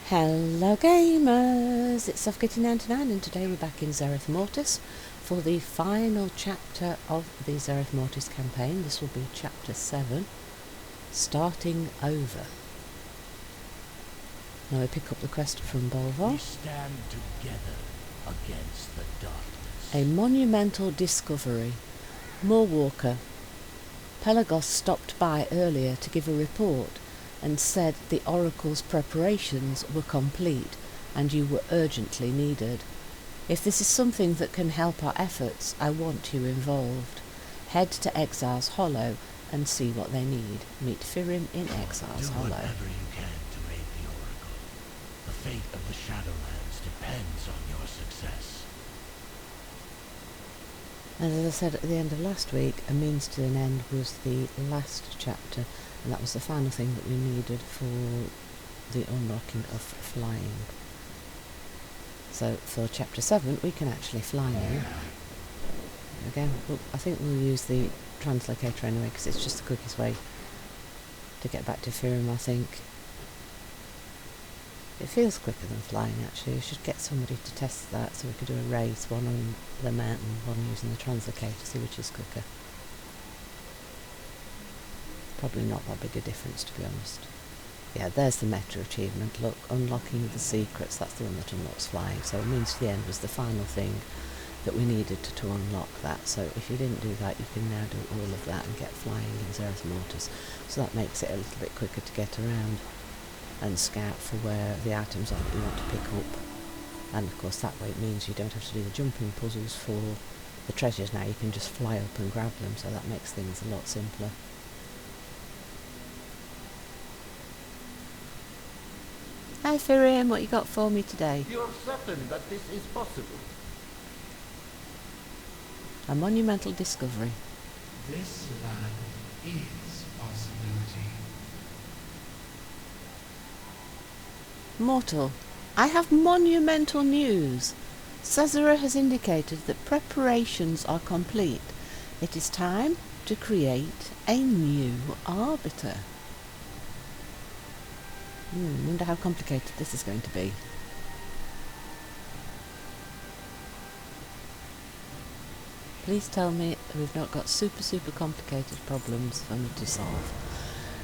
Hello gamers, it's Softgitty99 and today we're back in Zereth Mortis for the final chapter of the Zereth Mortis campaign. This will be chapter 7, Starting Over. Now we pick up the quest from Bolvar. We stand together against the darkness. A monumental discovery. Moorwalker. Pelagos stopped by earlier to give a report and said the Oracle's preparations were complete and you were urgently needed. If this is something that can help our efforts, I want you involved. Head to Exile's Hollow and see what they need. Meet Firim in Exile's Do Hollow. whatever you can to aid the Oracle. The fate of the Shadowlands depends on your success. And as I said at the end of last week, a means to an end was the last chapter, and that was the final thing that we needed for the unlocking of flying. So for chapter 7 we can actually fly now. Again, I think we'll use the translocator anyway because it's just the quickest way to get back to Firim, I think. It feels quicker than flying actually. We should get somebody to test that so we could do a race, one on the mountain, one using the translocator, see which is quicker. Probably not that big a difference, to be honest. Yeah, there's the meta achievement. Look, unlocking the secrets, that's the one that unlocks flying. So means to the end was the final thing that we needed to unlock that. So if you didn't do that, you can now do all of that and get flying in Zereth Mortis. So that makes it a little bit quicker to get around and scout for where the items are that you want to pick up. And of course that way it means you don't have to do the jumping puzzles for the treasures now. You can just fly up and grab them, so that makes things a lot simpler. Hi Firim, what you got for me today? You're certain that this is possible? A monumental discovery. This land is possibility. Mortal, I have monumental news. Zereth has indicated that preparations are complete. It is time to create a new Arbiter. Wonder how complicated this is going to be. Please tell me we've not got super complicated problems for me to solve.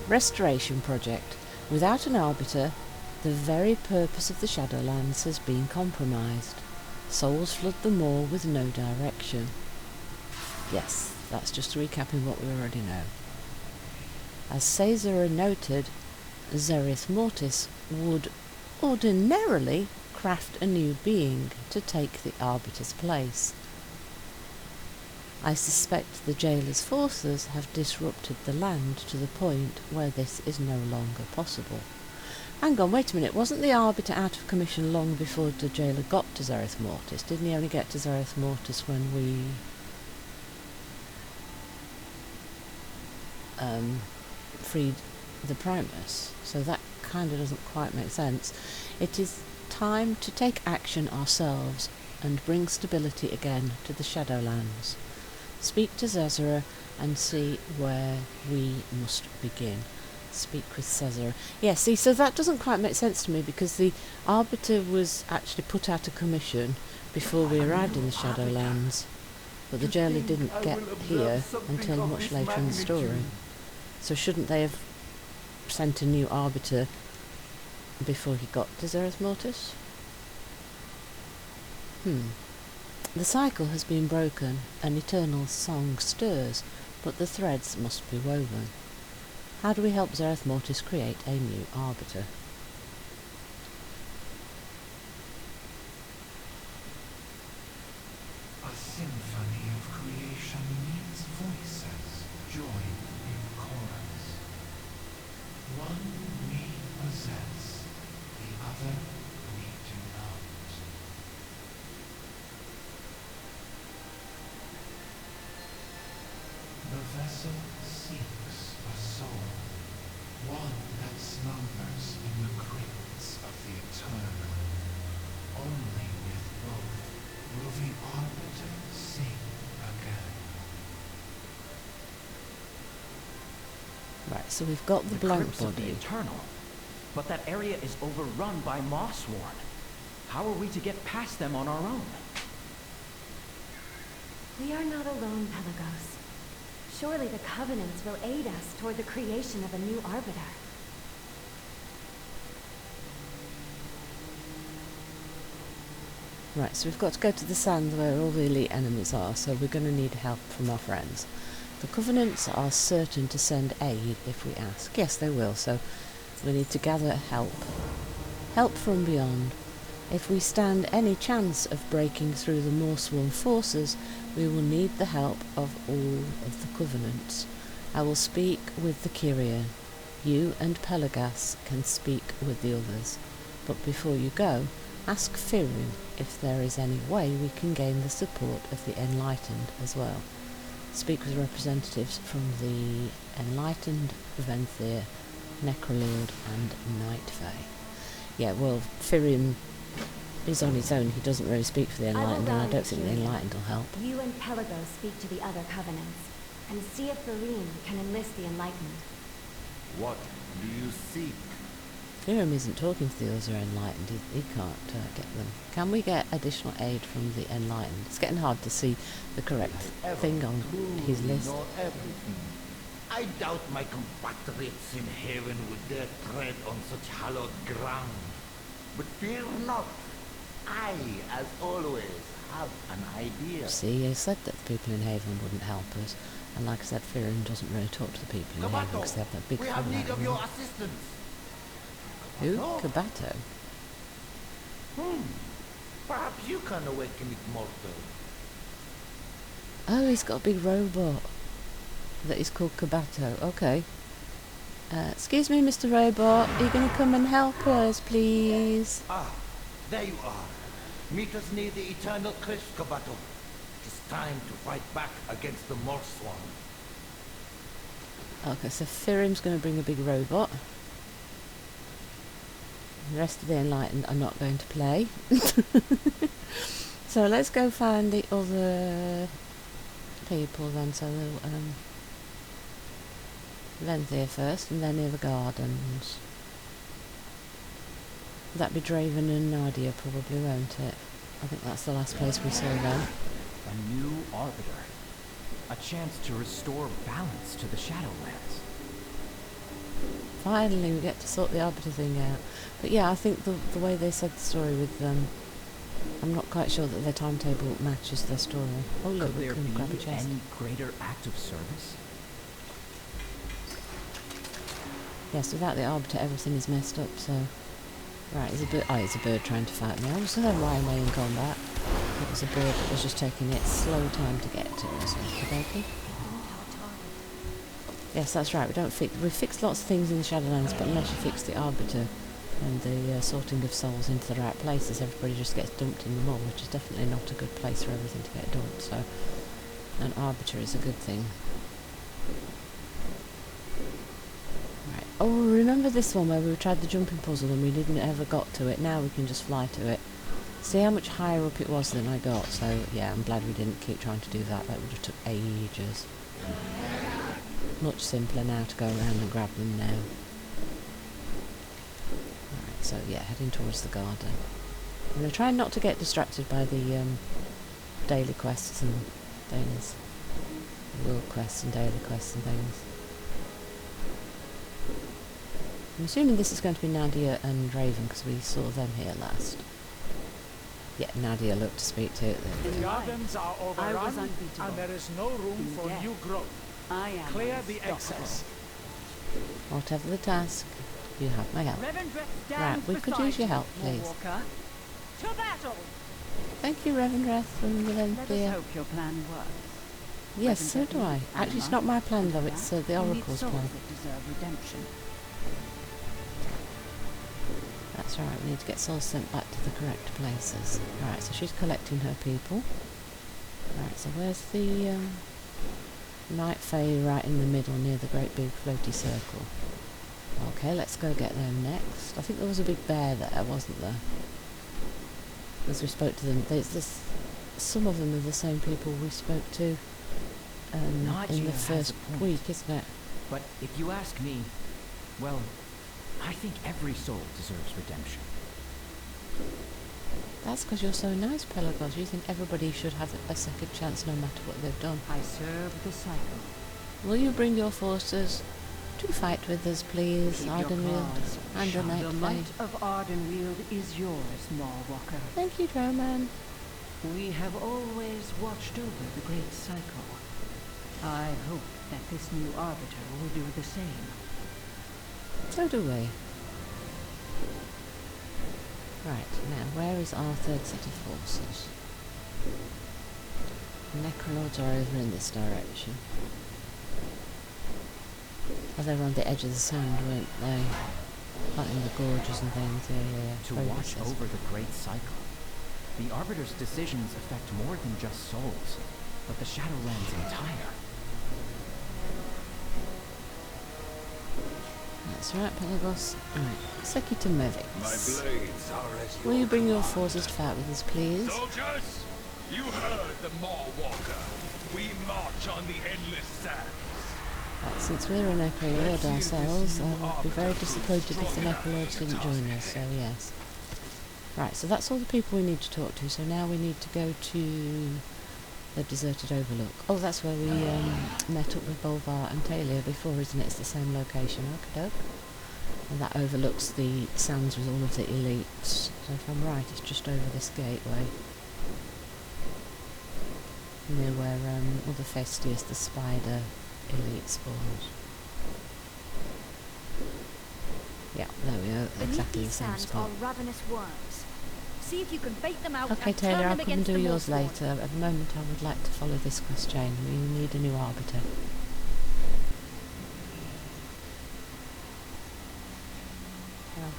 Restoration project. Without an Arbiter, the very purpose of the Shadowlands has been compromised. Souls flood the moor with no direction. Yes, that's just recapping what we already know. As Zereth noted, Zereth Mortis would ordinarily craft a new being to take the Arbiter's place. I suspect the jailer's forces have disrupted the land to the point where this is no longer possible. Hang on, wait a minute, wasn't the Arbiter out of commission long before the jailer got to Zereth Mortis? Didn't he only get to Zereth Mortis when we freed the Primus? So that kind of doesn't quite make sense. It is time to take action ourselves and bring stability again to the Shadowlands. Speak to Zereth and see where we must begin. Speak with Zereth. Yeah, see, so that doesn't quite make sense to me because the Arbiter was actually put out of commission before we arrived in the Shadowlands, but the jailer didn't get here until much later in the story. So shouldn't they have sent a new Arbiter before he got to Zereth Mortis? The cycle has been broken, an eternal song stirs, but the threads must be woven. How do we help Zereth Mortis create a new Arbiter? A symphony of creation needs voices joined in chorus. One we possess, the other we do not. The vessel seeks a soul, one that slumbers in the crypts of the eternal. Only with both will the Arbiter sing again. Right, so we've got the blank crypts of the body. eternal. But that area is overrun by Mossworn. How are we to get past them on our own? We are not alone, Pelagos. Surely the Covenants will aid us toward the creation of a new Arbiter. Right, so we've got to go to the sands where all the elite enemies are, so we're going to need help from our friends. The Covenants are certain to send aid if we ask. Yes, they will, so we need to gather help. Help from beyond. If we stand any chance of breaking through the Morsworn forces, we will need the help of all of the Covenants. I will speak with the Kyrian. You and Pelagas can speak with the others. But before you go, ask Firin if there is any way we can gain the support of the Enlightened as well. Speak with representatives from the Enlightened, Venthyr, Necrolord and Night Fae. Yeah, well, Firin is on his own. He doesn't really speak for the Enlightened, and I don't think the Enlightened will help. You and Pelagos speak to the other Covenants, and see if Firin can enlist the Enlightened. What do you seek? Firin isn't talking to the other Enlightened. He can't get them. Can we get additional aid from the Enlightened? It's getting hard to see the correct thing on his list. Know everything. I doubt my compatriots in heaven would dare tread on such hallowed ground. But fear not. I, as always, have an idea. See, he said that the people in Haven wouldn't help us. And like I said, Firin doesn't really talk to the people in Haven because they have that big we have need of your assistance. Who? Kabato? Perhaps you can awaken it, mortal. Oh, he's got a big robot that is called Kabato. Okay. Excuse me, Mr. Robot. Are you going to come and help us, please? Ah, there you are. Meet us near the Eternal Cliffs, Kabato. It is time to fight back against the Morsworn. Okay, so Firim's going to bring a big robot. The rest of the Enlightened are not going to play. So let's go find the other people then. So Venthyr first, and then near the gardens. That'd be Draven and Nadia probably, won't it? I think that's the last place we saw them. A new Arbiter. A chance to restore balance to the Shadowlands. Finally we get to sort the Arbiter thing out. But yeah, I think the way they said the story with them, I'm not quite sure that their timetable matches their story. Oh look, Could we there can be grab a chest. any greater act of service? Yes, without the Arbiter everything is messed up, so... Right, it's a bird. Oh, it's a bird trying to fight me. I was going to lie away in combat. It was a bird that was just taking its slow time to get to us. Okay. Yes, that's right. We fixed lots of things in the Shadowlands, but unless you fix the Arbiter and the sorting of souls into the right places, everybody just gets dumped in the mall, which is definitely not a good place for everything to get dumped. So, an Arbiter is a good thing. Right. Oh, remember this one where we tried the jumping puzzle and we didn't ever got to it? Now we can just fly to it. See how much higher up it was than I got. So yeah, I'm glad we didn't keep trying to do that. That would have took ages. Much simpler now to go around and grab them now. Alright, so yeah, heading towards the garden. I'm going to try not to get distracted by the daily quests and things. World quests and daily quests and things. I'm assuming this is going to be Nadia and Raven because we saw them here last. Yeah, Nadia looked to speak to. The gardens are overrun, and there is no room for new growth. Clear the excess. Whatever the task, you have my help. Right, we could use your help, please. To battle! Thank you, Revendreth from the Let us Venthyr. hope your plan works. Yes, so do I. Actually, it's not my plan though, it's the You need Oracle's souls plan. that deserve redemption. That's right, we need to get souls sent back to the correct places. Right, so she's collecting her people. Right, so where's the Night Fae? Right in the middle, near the great big floaty circle. Okay, let's go get them next. I think there was a big bear there, wasn't there? As we spoke to them, there's some of them are the same people we spoke to in Nadia the has first a point. week, isn't it? But if you ask me, well, I think every soul deserves redemption. That's because you're so nice, Pelagos. You think everybody should have a second chance no matter what they've done. I serve the cycle. Will you bring your forces to fight with us, please, Keep your Ardenweald claws and the sharp. Night The Fae? might of Ardenweald is yours, Mawwalker. Thank you, Droman. We have always watched over the great cycle. I hope that this new Arbiter will do the same. So do we. Right, now, where is our third set of forces? Necrolords are over in this direction. Oh, they were on the edge of the sand, weren't they? Fighting the gorges and things, yeah. To watch over the great cycle, the Arbiter's decisions affect more than just souls, but the Shadowlands entire. That's right, Pelagos. Right, Sekita Mevix. My blades are as Will you bring your forces to fight with us, please? Soldiers, you heard the Mawwalker. We march on the endless sands. Right, since we're a Necrolord ourselves, I would be very disappointed if the Necrolords didn't join us, so yes. Right, so that's all the people we need to talk to, so now we need to go to the deserted overlook. Oh, that's where we met up with Bolvar and Talia before, isn't it? It's the same location, okey-doke. And that overlooks the sands with all of the elites. So if I'm right, it's just over this gateway. Near where all the Festius, the spider elite spawns. Yeah, there we go, exactly the same spot. Are ravenous worms. See if you can bait them out Okay, and turn Taylor, I'll them come and against do the yours Morsworn. later. At the moment, I would like to follow this quest chain. We need a new Arbiter.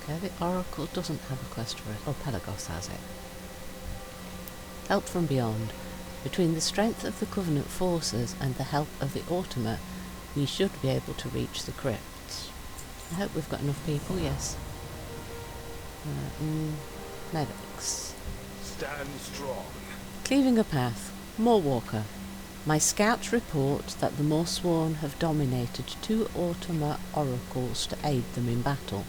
Okay, the Oracle doesn't have a quest for it. Oh, Pelagos has it. Help from beyond. Between the strength of the Covenant forces and the help of the Ultima, we should be able to reach the crypts. I hope we've got enough people, yes. Medics. Stand strong. Cleaving a path. Mawwalker. My scouts report that the Morsworn have dominated 2 Ultima oracles to aid them in battle.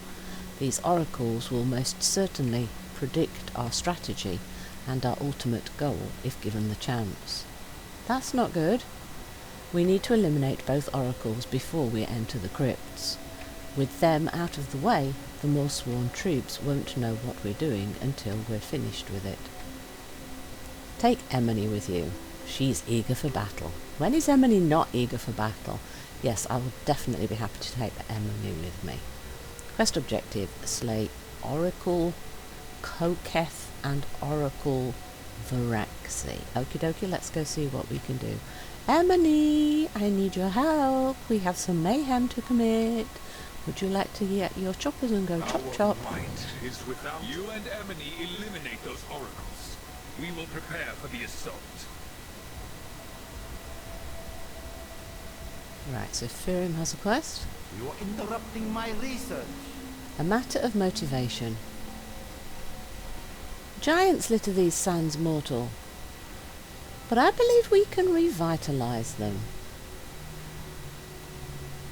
These oracles will most certainly predict our strategy and our ultimate goal if given the chance. That's not good. We need to eliminate both oracles before we enter the crypts. With them out of the way, the Morsworn troops won't know what we're doing until we're finished with it. Take Emily with you. She's eager for battle. When is Emily not eager for battle? Yes, I will definitely be happy to take Emily with me. Quest objective, slay Oracle Koketh and Oracle Varaxi. Okie dokie, let's go see what we can do. Emily, I need your help. We have some mayhem to commit. Would you like to get your choppers and go chop chop? Our might is without you and Emily. Eliminate those oracles. We will prepare for the assault. Right, so Firim has a quest. You are interrupting my research. A matter of motivation. Giants litter these sands mortal, but I believe we can revitalise them.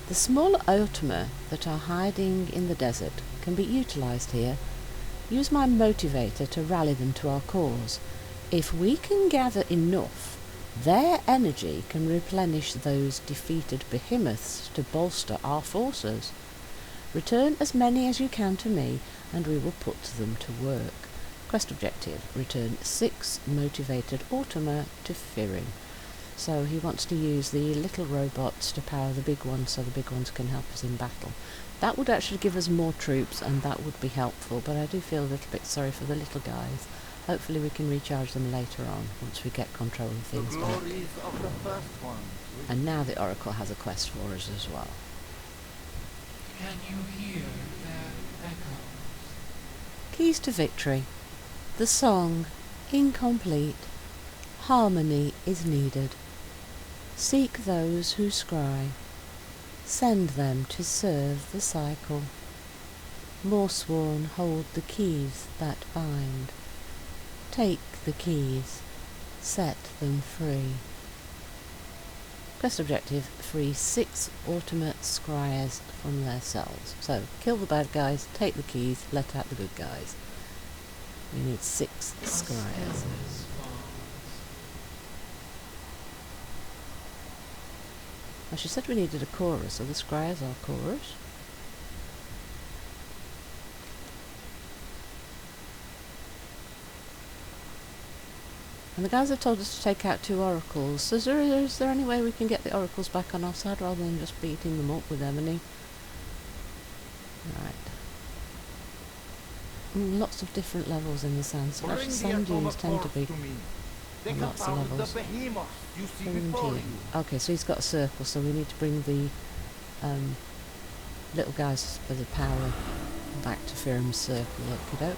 The smaller Ultima that are hiding in the desert can be utilised here. Use my motivator to rally them to our cause. If we can gather enough, their energy can replenish those defeated behemoths to bolster our forces. Return as many as you can to me, and we will put them to work. Quest objective, return 6 motivated Ultima to Firim. So he wants to use the little robots to power the big ones so the big ones can help us in battle. That would actually give us more troops and that would be helpful, but I do feel a little bit sorry for the little guys. Hopefully we can recharge them later on once we get control of things The back. glories of the first one. And now the Oracle has a quest for us as well. Can you hear their echoes? Keys to victory. The song, incomplete. Harmony is needed. Seek those who scry. Send them to serve the cycle. Morsworn hold the keys that bind. Take the keys. Set them free. Quest objective, free 6 ultimate scryers from their cells. So, kill the bad guys, take the keys, let out the good guys. We need 6 scryers. Well, she said we needed a chorus, so the scryers are chorus. And the guys have told us to take out 2 oracles. So is there any way we can get the oracles back on our side rather than just beating them up with Emily? Right. Lots of different levels in the sand. So actually sand dunes tend to be lots of levels. Okay, so he's got a circle, so we need to bring the little guys for the power back to Firm's circle. Okie doke.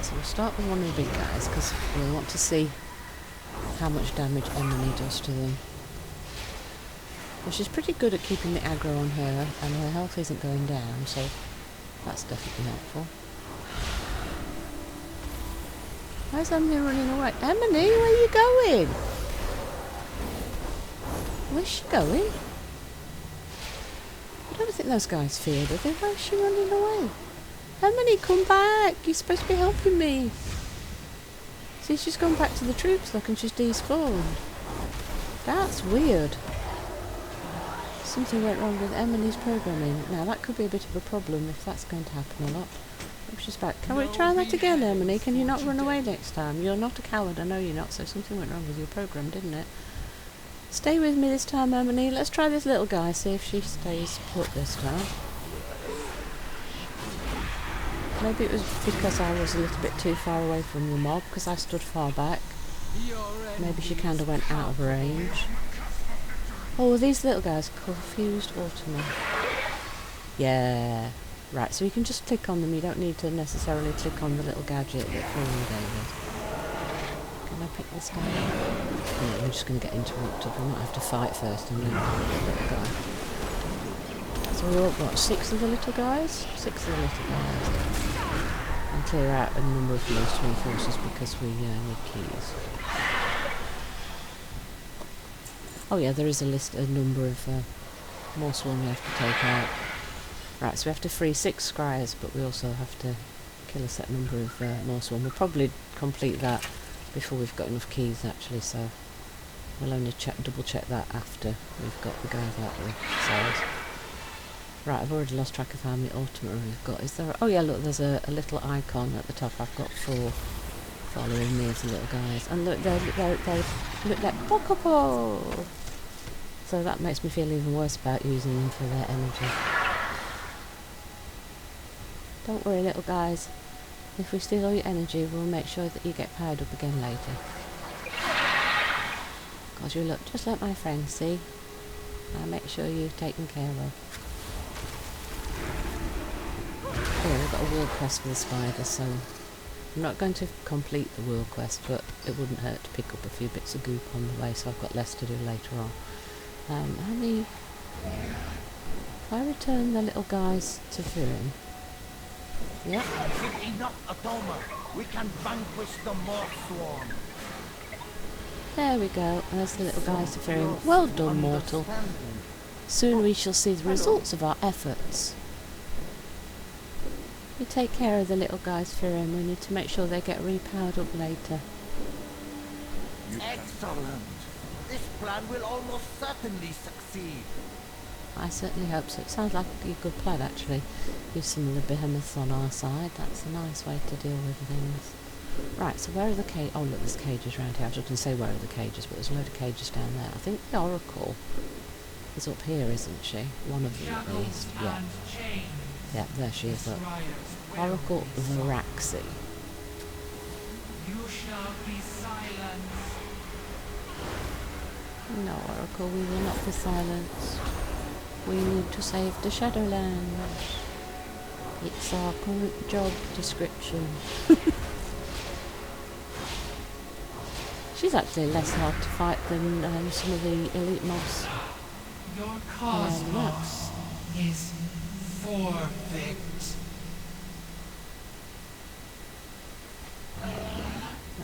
So we'll start with one of the big guys because we want to see how much damage Emily does to them. Well, she's pretty good at keeping the aggro on her, and her health isn't going down, so that's definitely helpful. Where's Emily running away? Emily, where are you going? Where's she going? I don't think those guys feared her. Where's she running away? Emily, come back! You're supposed to be helping me. See, she's gone back to the troops, look, and she's despawned. That's weird. Something went wrong with Emily's programming. Now, that could be a bit of a problem if that's going to happen a lot. Hope she's back. Can we try that again, Emily? Can you not run away next time? You're not a coward, I know you're not, so something went wrong with your program, didn't it? Stay with me this time, Emily. Let's try this little guy, see if she stays put this time. Maybe it was because I was a little bit too far away from the mob, because I stood far back. Maybe she kind of went out of range. Oh, these little guys, confused Ultima. Yeah. Right, so you can just click on them, you don't need to necessarily click on the little gadget that Florian gave us. Can I pick this guy up? No, I'm just going to get interrupted, we might have to fight first and then the little guy. So we all got 6 of the little guys? 6 of the little guys. And clear out a number of these to reinforce us because we need keys. Oh yeah, there is a number of more swarm we have to take out. Right, so we have to free 6 scryers, but we also have to kill a set number of more swarm. We'll probably complete that before we've got enough keys actually, so we'll only double check that after we've got the guys out of the cells. Right, I've already lost track of how many Ultima we've got. Is there? Oh yeah, look, there's a little icon at the top. I've got 4 following me as the little guys. And look, they look like Pocopo! So that makes me feel even worse about using them for their energy. Don't worry, little guys. If we steal all your energy, we'll make sure that you get powered up again later. Because you look just like my friends, see? I'll make sure you're taken care of. Oh, we've got a world quest for the spider, so I'm not going to complete the world quest, but it wouldn't hurt to pick up a few bits of goop on the way, so I've got less to do later on. How many... If I return the little guys to Firin... Yep. With enough Atoma, we can vanquish the Morph Swarm. There we go, there's the little guys to Firin. Well done, mortal. Soon we shall see the results of our efforts. You take care of the little guys, Firin. We need to make sure they get repowered up later. Excellent! This plan will almost certainly succeed. I certainly hope so. It sounds like a good plan, actually. Use some of the behemoths on our side. That's a nice way to deal with things. Right, so where are the cages? Oh, look, there's cages around here. I was just going to say where are the cages, but there's a load of cages down there. I think the Oracle is up here, isn't she? One of them, at least. Yeah. Yeah, there she is, look. Oracle Varaxi. You shall be silenced. No, Oracle, we will not be silenced. We need to save the Shadowlands. It's our current job description. She's actually less hard to fight than some of the elite mobs. Your cosmos is forfeit.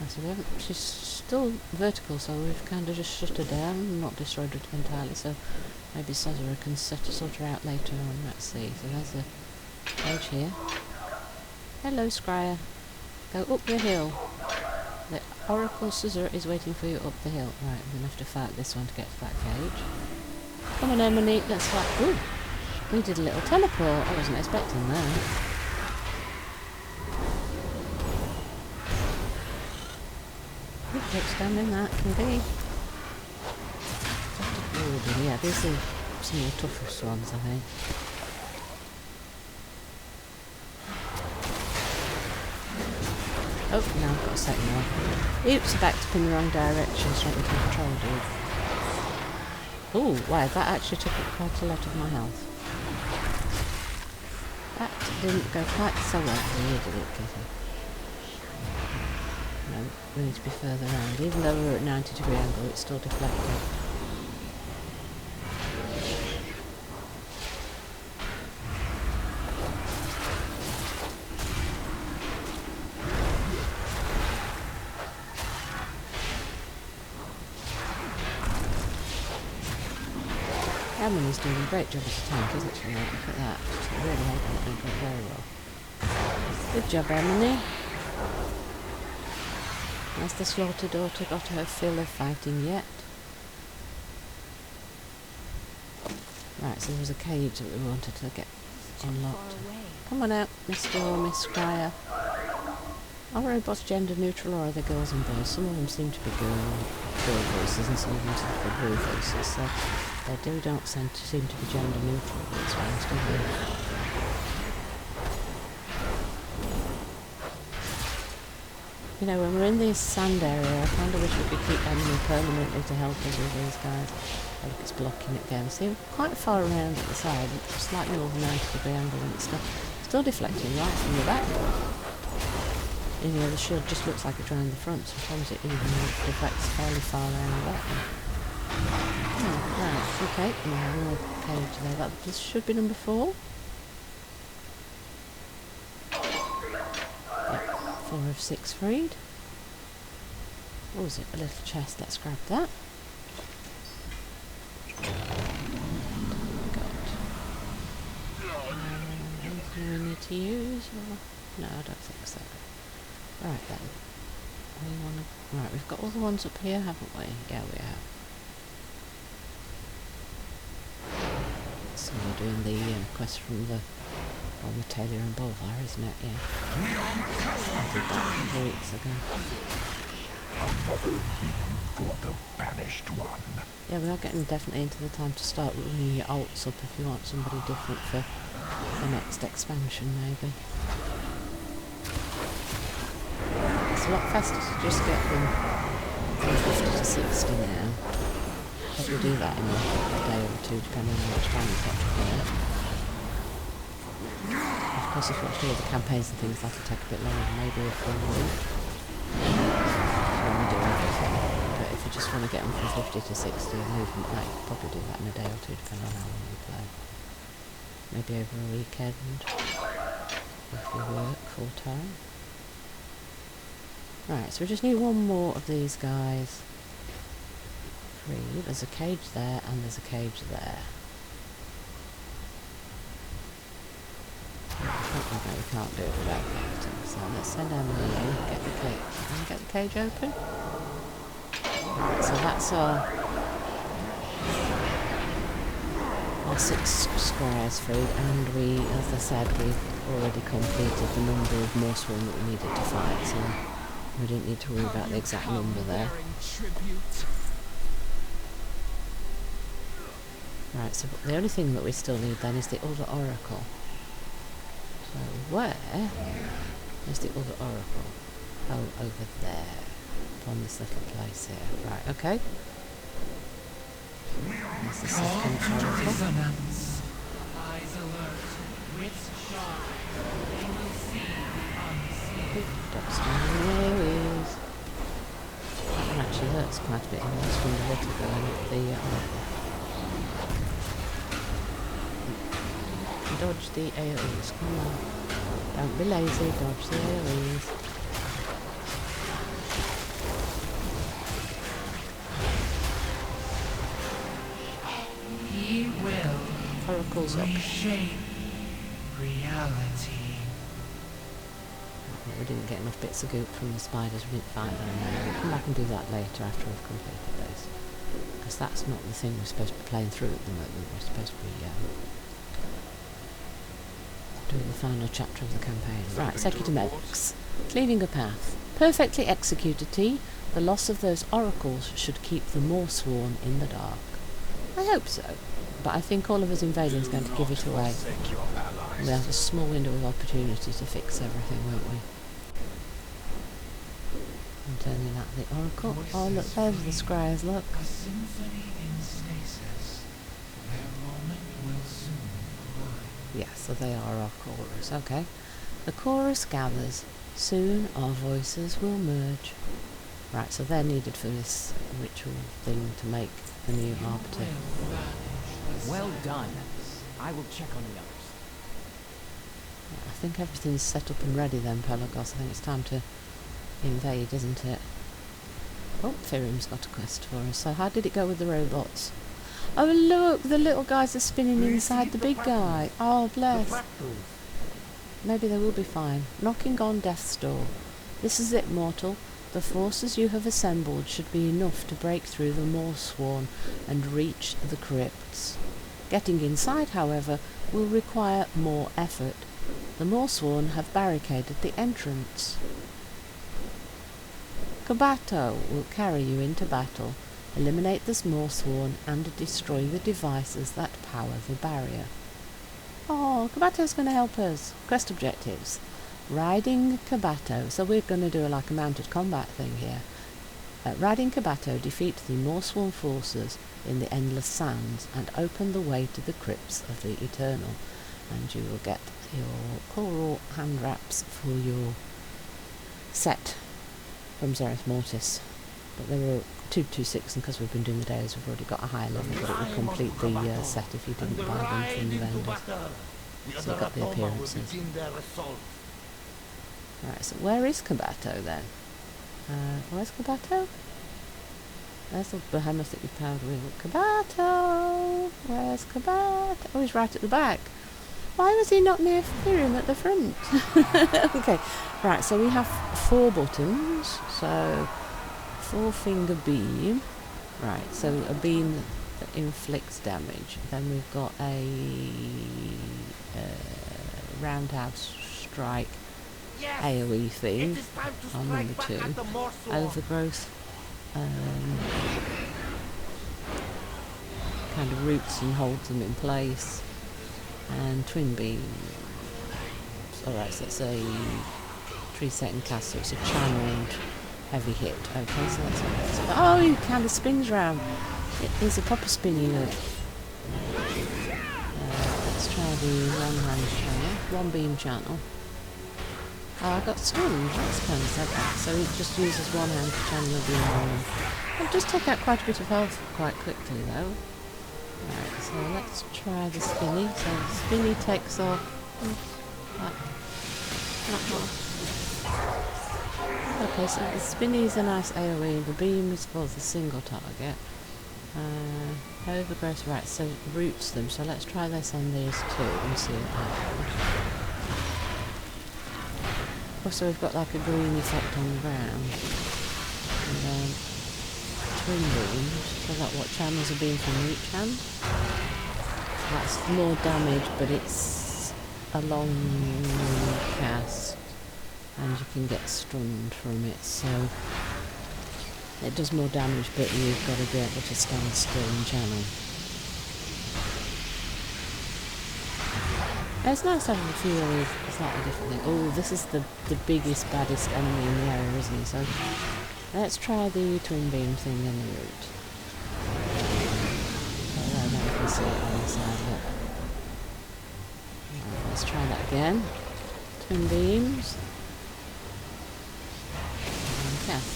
so we haven't... She's still vertical, so we've kind of just shut her down and not destroyed her entirely, so maybe Zereth can sort her out later on. Let's see. So there's a cage here. Hello, Scryer. Go up the hill. The Oracle Scissor is waiting for you up the hill. Right, I'm going to have to fight this one to get to that cage. Come on, Emily, let's fight. Ooh, we did a little teleport. I wasn't expecting that. Quick expanding that can be. Ooh, yeah, these are some of the toughest ones, I think. Oh, now I've got a second one. Oops, I backed up in the wrong direction, so I can control dude. Ooh, wow, that actually took up quite a lot of my health. That didn't go quite so well for you, did it, Kitty? No, we need to be further around. Even though we're at 90-degree angle, it's still deflected. Emily's doing a great job as a tank, isn't she? Look at that. She's really holding it down very well. Good job, Emily. Has the Slaughter Daughter got her fill of fighting yet? Right, so there was a cage that we wanted to get unlocked. Come on out, Mr. or Miss Scryer. Are robots gender neutral, or are they girls and boys? Some of them seem to be girl voices and some of them seem to be boy voices, so they don't seem to be gender neutral, but it's fine, still good. You know, when we're in this sand area, I kind of wish we could keep Emily permanently to help us with these guys. Oh, look, it's blocking it again. See, quite far around at the side, slightly over 90-degree angle, and it's still deflecting right from the back. You know, the shield just looks like it's around the front. Sometimes it even deflects fairly far around the back. Oh, right, okay. Now, more cage there. This should be number 4. Yep, 4 of 6 freed. What was it? A little chest. Let's grab that. Anything we need to use? Or? No, I don't think so. Right then. Right, we've got all the ones up here, haven't we? Yeah, we have. So we're doing the quest from the Taylor and Bolvar, isn't it? Yeah. I did that a couple of weeks ago. For the banished one. Yeah, we are getting definitely into the time to start running your alts up if you want somebody different for the next expansion, maybe. It's a lot faster to just get them from 50 to 60 now. But we'll do that in a day or two, depending on how much time we've got to play. Of course, if you want to do all the campaigns and things, that'll take a bit longer, maybe a full week. When we do everything. But if you just want to get them from 50 to 60 and move them, like, you could probably do that in a day or two, depending on how long you play. Maybe over a weekend, if you work full time. Right, so we just need one more of these guys free. There's a cage there and there's a cage there. Okay, we can't do it without that. So let's send Emily in, get the cage. Can we get the cage open? Right, so that's our 6 squares freed, and we, as I said, we've already completed the number of Morse one that we needed to fight, so we didn't need to worry about the exact number there. Right, so the only thing that we still need then is the other oracle. So where is the other oracle? Oh, over there, on this little place here. Right, okay. There's the second oracle. Eyes alert, wits sharp. They will see the unseen. Ducks down the areas. That one actually hurts quite a bit in this from the little guy with the oracle. Dodge the AoEs, come on. Don't be lazy, dodge the AoEs. oracles up. Reshape reality. We didn't get enough bits of goop from the spiders, we didn't find them. We'll come back and do that later after we've completed this. Because that's not the thing we're supposed to be playing through at the moment. We're supposed to be doing the final chapter of the campaign. Right, Secutimex. Cleaving a path. Perfectly executed, T. The loss of those oracles should keep the Morsworn in the dark. I hope so. But I think all of us invading is going to give it away. We'll have a small window of opportunity to fix everything, won't we? I'm turning out the oracle. Oh, look, there's the scries, look. A symphony in stasis. Their moment will soon arrive. Yeah, so they are our chorus. Okay. The chorus gathers. Soon our voices will merge. Right, so they're needed for this ritual thing to make the new Arbiter. Well done. I will check on the others. I think everything's set up and ready then, Pelagos. I think it's time to invade, isn't it? Oh, Firim's got a quest for us. So how did it go with the robots? Oh look, the little guys are spinning inside the big guy. Oh bless. Maybe they will be fine. Knocking on death's door. This is it, mortal. The forces you have assembled should be enough to break through the Morsworn and reach the crypts. Getting inside, however, will require more effort. The Morsworn have barricaded the entrance. Kabato will carry you into battle, eliminate the Morsworn and destroy the devices that power the barrier. Oh, Kabato's going to help us. Quest objectives. Riding Kabato. So we're going to do like a mounted combat thing here. Riding Kabato, defeat the Morsworn forces in the Endless Sands and open the way to the crypts of the Eternal. And you will get your coral hand wraps for your set from Zereth Mortis. But they were 226, and because we've been doing the days, we've already got a higher level, but it will complete the set if you didn't buy them from the vendors. So you got the appearances. Right, so where is Kabato then? Where's Kabato? There's the behemoth that you powered with. Kabato! Where's Kabato? Oh, he's right at the back. Why was he not near Firim at the front? Okay, right, so we have 4 buttons. So, 4-finger beam. Right, so a beam that inflicts damage. Then we've got a roundhouse strike AoE thing on number 2. Overgrowth kind of roots and holds them in place. And twin beam. Alright, so it's a 3-second cast, so it's a channeled heavy hit. Okay, so that's what it is. Oh, he kind of spins round. It's a proper spin unit. Let's try the one-hand channel. One beam channel. Oh, I got stunned. That's kind of sad. So he just uses one hand to channel a beam. It'll just take out quite a bit of health quite quickly though. Right, so let's try the spinny. So the spinny takes off okay, so the spinny is a nice AoE, the beam is for the single target. Overgrowth, right, so it roots them, so let's try this on these 2 and see what happens. Also we've got like a green effect on the ground. And then twin beams, so that what channels are being from each hand. That's more damage, but it's a long cast and you can get stunned from it, so it does more damage, but you've got to be able to stand still and channel. It's nice having a few of these slightly different things. Oh, this is the biggest, baddest enemy in the area, isn't he? So let's try the twin beam thing in the route. Oh, now you can see it on the side, look. Right, let's try that again. Twin beams. And cast.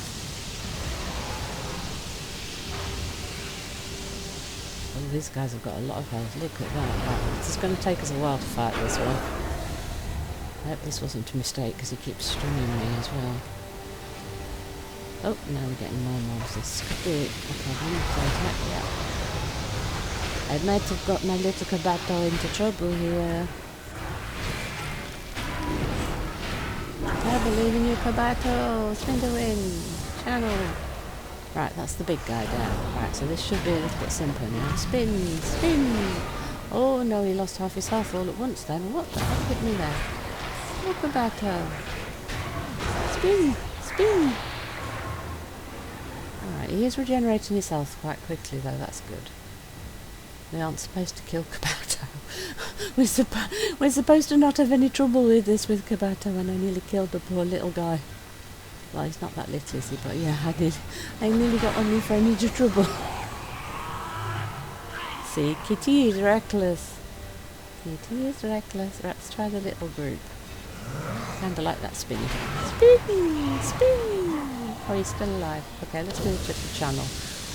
Oh, these guys have got a lot of health. Look at that. Right, it's going to take us a while to fight this one. I hope this wasn't a mistake because he keeps stunning me as well. Oh, now we're getting more mobs. This could be a problem. So attack, yeah. I might have got my little Kabato into trouble here. I believe in you, Kabato. Spin the wind. Channel. Right, that's the big guy down. Right, so this should be a little bit simpler now. Spin, spin. Oh no, he lost half his health all at once then. What the heck hit me there? Oh, Kabato. Spin, spin. Alright, he is regenerating his health quite quickly though, that's good. We aren't supposed to kill Kabato. We're supposed to not have any trouble with this with Kabato, and I nearly killed the poor little guy. Well, he's not that little, is he? But yeah, I nearly got on me for major trouble. See, Kitty is reckless. Kitty is reckless. Let's try the little group. Kinda like that spinny. Spin! Spin! Oh, he's still alive. Okay, let's move to the channel.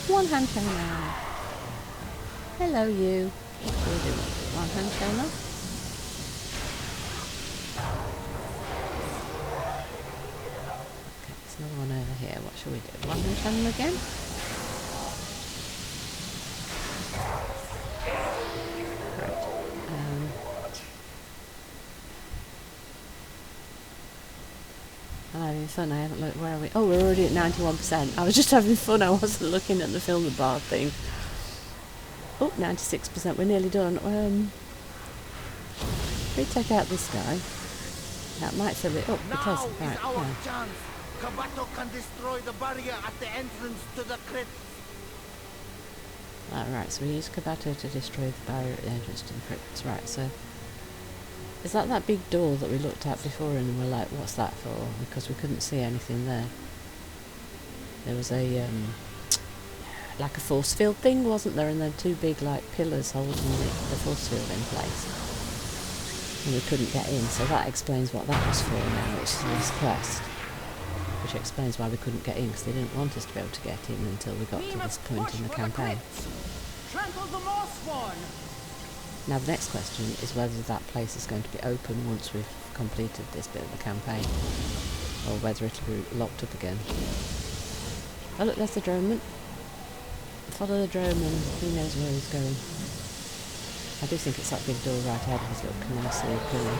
One hand channel. Hello, you. What do we do? One hand channel. Okay, there's another one over here. What shall we do? One hand channel again? Right. I'm having fun. I haven't looked. Where are we? Oh, we're already at 91%. I was just having fun. I wasn't looking at the film bar thing. Oh, 96%. We're nearly done. We take out this guy. That might fill it up. It has. Right. Now is our chance. Kabato can destroy the barrier at the entrance to the crypts. Right. So we use Kabato to destroy the barrier at the entrance to the crypts. Right. So. Is that big door that we looked at before and we're like, what's that for? Because we couldn't see anything there. There was a, like a force field thing, wasn't there? And then two big, like, pillars holding the force field in place. And we couldn't get in, so that explains what that was for now, which is this quest. Which explains why we couldn't get in, because they didn't want us to be able to get in until we got to this point in the campaign. Now the next question is whether that place is going to be open once we've completed this bit of the campaign, or whether it'll be locked up again. Oh look, there's the droneman. Follow the droneman, who knows where he's going. I do think it's that big door right ahead of his little canary pillar.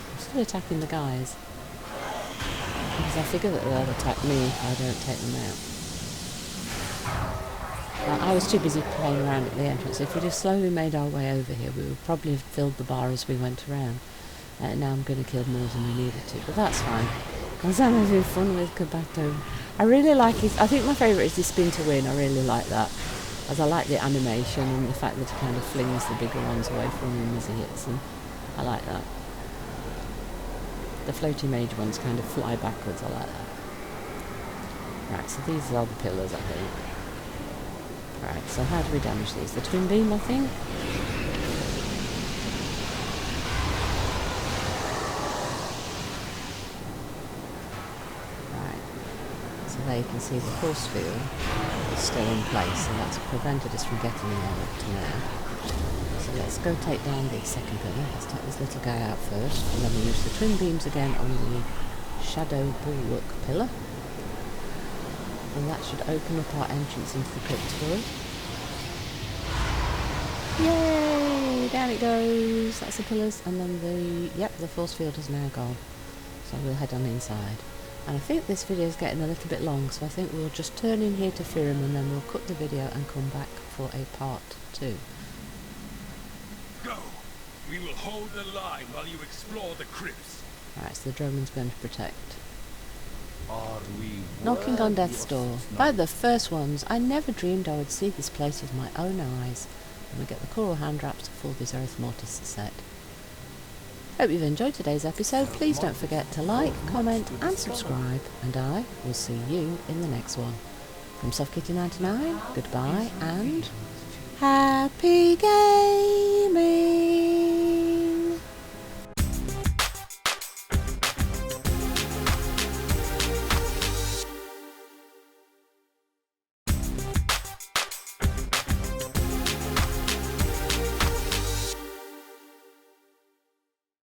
I'm still attacking the guys, because I figure that they'll attack me if I don't take them out. I was too busy playing around at the entrance. If we'd have slowly made our way over here, we would probably have filled the bar as we went around. Now I'm going to kill more than we needed to, but that's fine. Because I'm having fun with Kabato. I really like his... I think my favourite is his spin to win. I really like that. As I like the animation and the fact that he kind of flings the bigger ones away from him as he hits them. I like that. The floaty mage ones kind of fly backwards. I like that. Right, so these are the pillars, I think. Right, so how do we damage these? The twin beam, I think? Right. So there you can see the force field is still in place, so that's prevented us from getting in there up to now. So let's go take down the second pillar. Let's take this little guy out first, and then we use the twin beams again on the shadow bulwark pillar. And that should open up our entrance into the crypt for us. Yay! Down it goes! That's the pillars, and then the force field is now gone. So we'll head on inside. And I think this video is getting a little bit long, so I think we'll just turn in here to Firim and then we'll cut the video and come back for a part 2. Go! We will hold the line while you explore the crypts. Right, so the droneman's going to protect. Are we Knocking on death's door. By the first ones, I never dreamed I would see this place with my own eyes. And we get the coral hand wraps for the Zereth Mortis set. Hope you've enjoyed today's episode. Please don't forget to like, comment and subscribe, and I will see you in the next one. From SoftKitty99, goodbye and happy gaming!